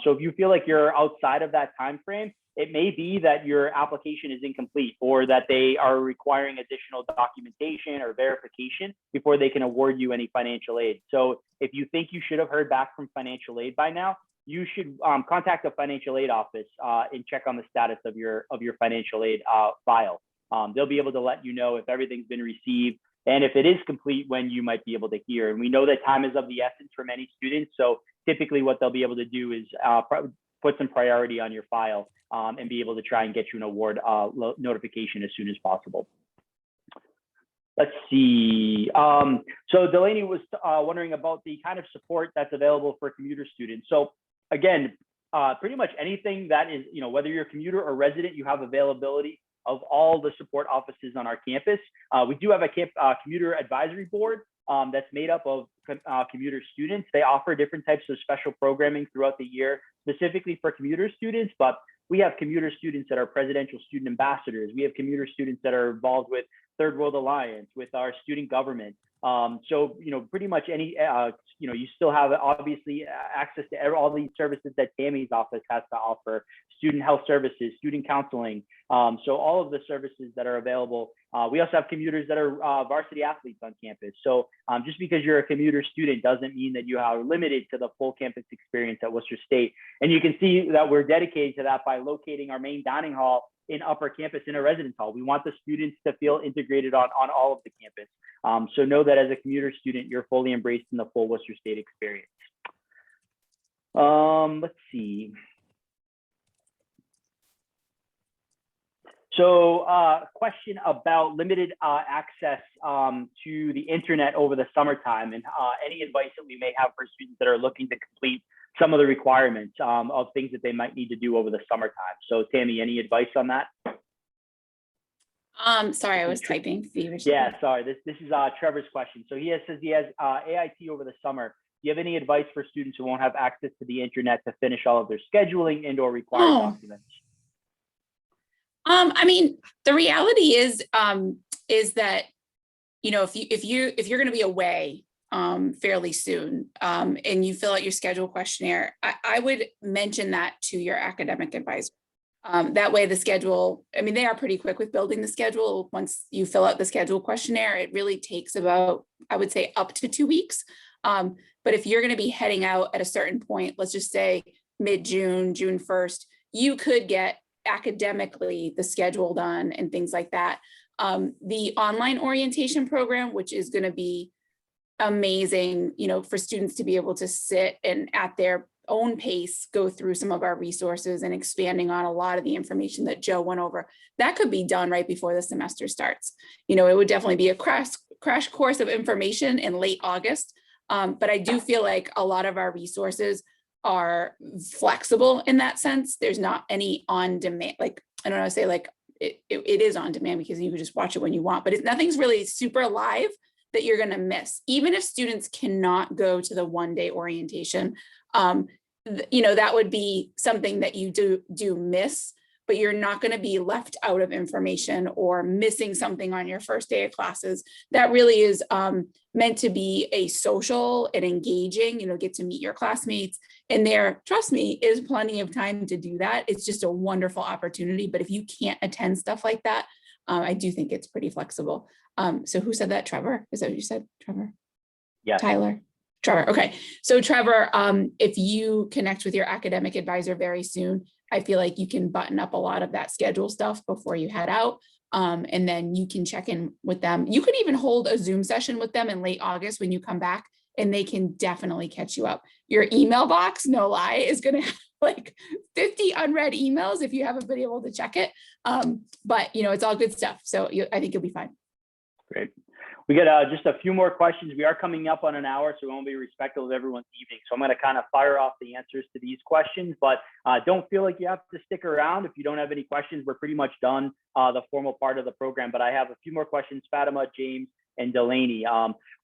S1: So if you feel like you're outside of that time frame, it may be that your application is incomplete or that they are requiring additional documentation or verification before they can award you any financial aid. So if you think you should have heard back from financial aid by now, you should contact the financial aid office and check on the status of your financial aid file. They'll be able to let you know if everything's been received and if it is complete, when you might be able to hear. And we know that time is of the essence for many students. So typically what they'll be able to do is put some priority on your file and be able to try and get you an award notification as soon as possible. Let's see. So Delaney was wondering about the kind of support that's available for commuter students. So again, pretty much anything that is, whether you're a commuter or resident, you have availability of all the support offices on our campus. We do have a commuter advisory board that's made up of commuter students. They offer different types of special programming throughout the year, specifically for commuter students, but we have commuter students that are presidential student ambassadors. We have commuter students that are involved with Third World Alliance, with our student government. So, pretty much any, you still have obviously access to all these services that Tammy's office has to offer, student health services, student counseling. So all of the services that are available. We also have commuters that are varsity athletes on campus. So just because you're a commuter student doesn't mean that you are limited to the full campus experience at Worcester State. And you can see that we're dedicated to that by locating our main dining hall in upper campus in a residence hall. We want the students to feel integrated on all of the campus. So know that as a commuter student, you're fully embraced in the full Worcester State experience. Let's see. So question about limited access to the internet over the summertime and any advice that we may have for students that are looking to complete some of the requirements of things that they might need to do over the summertime. So Tammy, any advice on that?
S3: Sorry, I was typing feverishly.
S1: Yeah, sorry. This is Trevor's question. So says he has AIT over the summer. Do you have any advice for students who won't have access to the internet to finish all of their scheduling and/or required documents?
S3: I mean, the reality is that, if you're going to be away fairly soon and you fill out your schedule questionnaire, I would mention that to your academic advisor. That way the schedule, they are pretty quick with building the schedule. Once you fill out the schedule questionnaire, it really takes about, I would say, up to 2 weeks. But if you're going to be heading out at a certain point, let's just say mid-June, June 1st, you could get academically the schedule done and things like that. The online orientation program, which is going to be amazing, for students to be able to sit and at their own pace go through some of our resources and expanding on a lot of the information that Joe went over. That could be done right before the semester starts. It would definitely be a crash course of information in late August. But I do feel like a lot of our resources are flexible in that sense. There's not any on demand, like, I don't know how to say, like it is on demand because you can just watch it when you want, but nothing's really super live that you're going to miss. Even if students cannot go to the one-day orientation, that would be something that you do miss. but you're not going to be left out of information or missing something on your first day of classes. That really is meant to be a social and engaging, get to meet your classmates. And there, trust me, is plenty of time to do that. It's just a wonderful opportunity. But if you can't attend stuff like that, I do think it's pretty flexible. So who said that? Trevor? Is that what you said, Trevor?
S1: Yeah.
S3: Tyler? Trevor. Okay. So Trevor, if you connect with your academic advisor very soon, I feel like you can button up a lot of that schedule stuff before you head out. And then you can check in with them. You could even hold a Zoom session with them in late August when you come back, and they can definitely catch you up. Your email box, no lie, is going to have like 50 unread emails if you haven't been able to check it. But it's all good stuff. So I think you'll be fine.
S1: Great. We got just a few more questions. We are coming up on an hour, so we want to be respectful of everyone's evening. So I'm going to kind of fire off the answers to these questions, but don't feel like you have to stick around. If you don't have any questions, we're pretty much done the formal part of the program, but I have a few more questions. Fatima, James, and Delaney.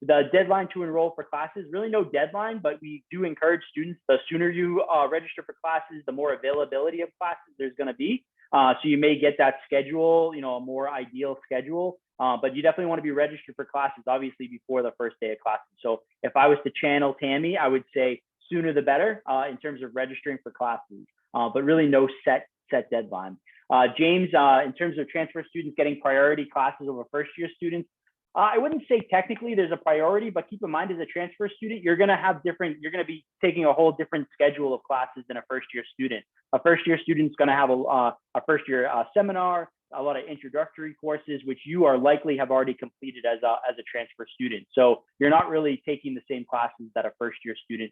S1: The deadline to enroll for classes, really no deadline, but we do encourage students, the sooner you register for classes, the more availability of classes there's going to be. So you may get that schedule, a more ideal schedule. But you definitely want to be registered for classes, obviously, before the first day of classes. So if I was to channel Tammy, I would say sooner the better in terms of registering for classes, but really no set deadline. James, in terms of transfer students getting priority classes over first-year students, I wouldn't say technically there's a priority, but keep in mind as a transfer student, you're going to be taking a whole different schedule of classes than a first-year student. A first-year student's going to have a first-year seminar, a lot of introductory courses, which you are likely have already completed as a transfer student. So you're not really taking the same classes that a first-year student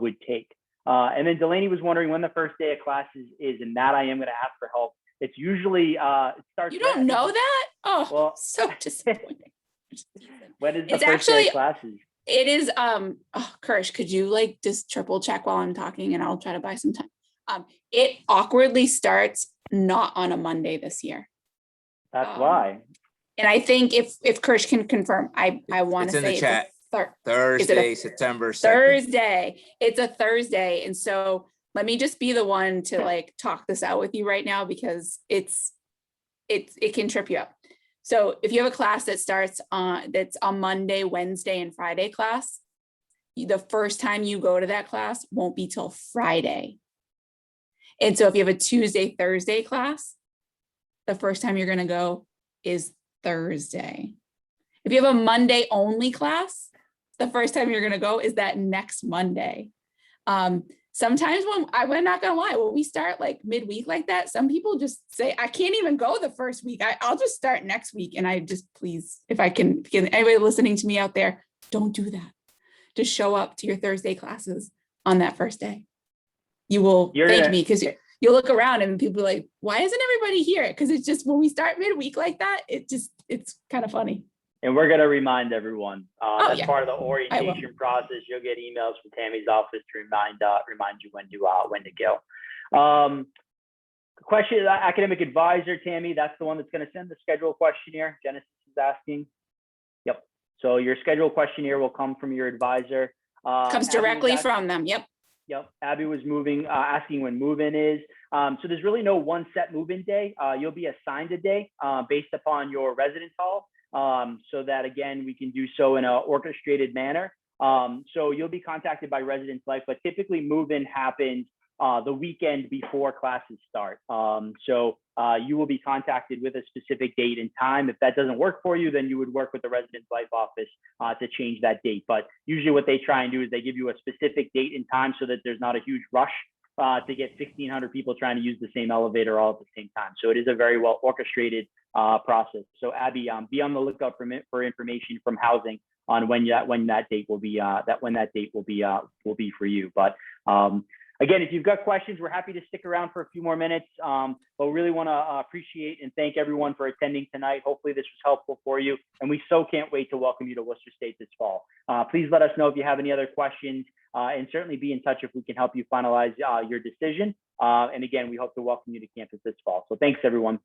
S1: would take. And then Delaney was wondering when the first day of classes is, and that I am going to ask for help. It's usually, it starts.
S3: You don't know that? Oh, well, so disappointing.
S1: When is the first day of classes?
S3: It is, Kirsch, could you just triple check while I'm talking, and I'll try to buy some time. It awkwardly starts not on a Monday this year.
S1: That's why.
S3: And I think if Kirsch can confirm, I want to say
S2: it's in the chat. Thursday, September 2nd.
S3: Thursday. It's a Thursday. And so let me just be the one to talk this out with you right now, because it can trip you up. So if you have a class that starts that's on Monday, Wednesday, and Friday class, the first time you go to that class won't be till Friday. And so if you have a Tuesday, Thursday class, the first time you're going to go is Thursday. If you have a Monday only class, the first time you're going to go is that next Monday. Sometimes we're not going to lie, when we start midweek like that, some people just say, I can't even go the first week. I'll just start next week. And I just, please, if I can, anybody listening to me out there, don't do that. Just show up to your Thursday classes on that first day. You will thank me, because you'll look around and people are like, why isn't everybody here? Because it's just, when we start midweek like that, it's kind of funny.
S1: And we're going to remind everyone that's part of the orientation process. You'll get emails from Tammy's office to remind you when to go. Question, academic advisor, Tammy, that's the one that's going to send the schedule questionnaire. Genesis is asking. Yep. So your schedule questionnaire will come from your advisor.
S3: Comes directly from them. Yep.
S1: Yep. Abby was asking when move-in is. So there's really no one set move-in day. You'll be assigned a day based upon your residence hall. So that, again, we can do so in an orchestrated manner. So you'll be contacted by Residence Life, but typically move-in happens the weekend before classes start. So you will be contacted with a specific date and time. If that doesn't work for you, then you would work with the Residence Life office to change that date. But usually what they try and do is they give you a specific date and time so that there's not a huge rush to get 1,600 people trying to use the same elevator all at the same time. So it is a very well orchestrated process. So Abby, be on the lookout for information from housing on when that date will be will be for you. But again, if you've got questions, we're happy to stick around for a few more minutes. But we really want to appreciate and thank everyone for attending tonight. Hopefully this was helpful for you, and we so can't wait to welcome you to Worcester State this fall. Please let us know if you have any other questions, and certainly be in touch if we can help you finalize your decision. And again, we hope to welcome you to campus this fall. So thanks, everyone.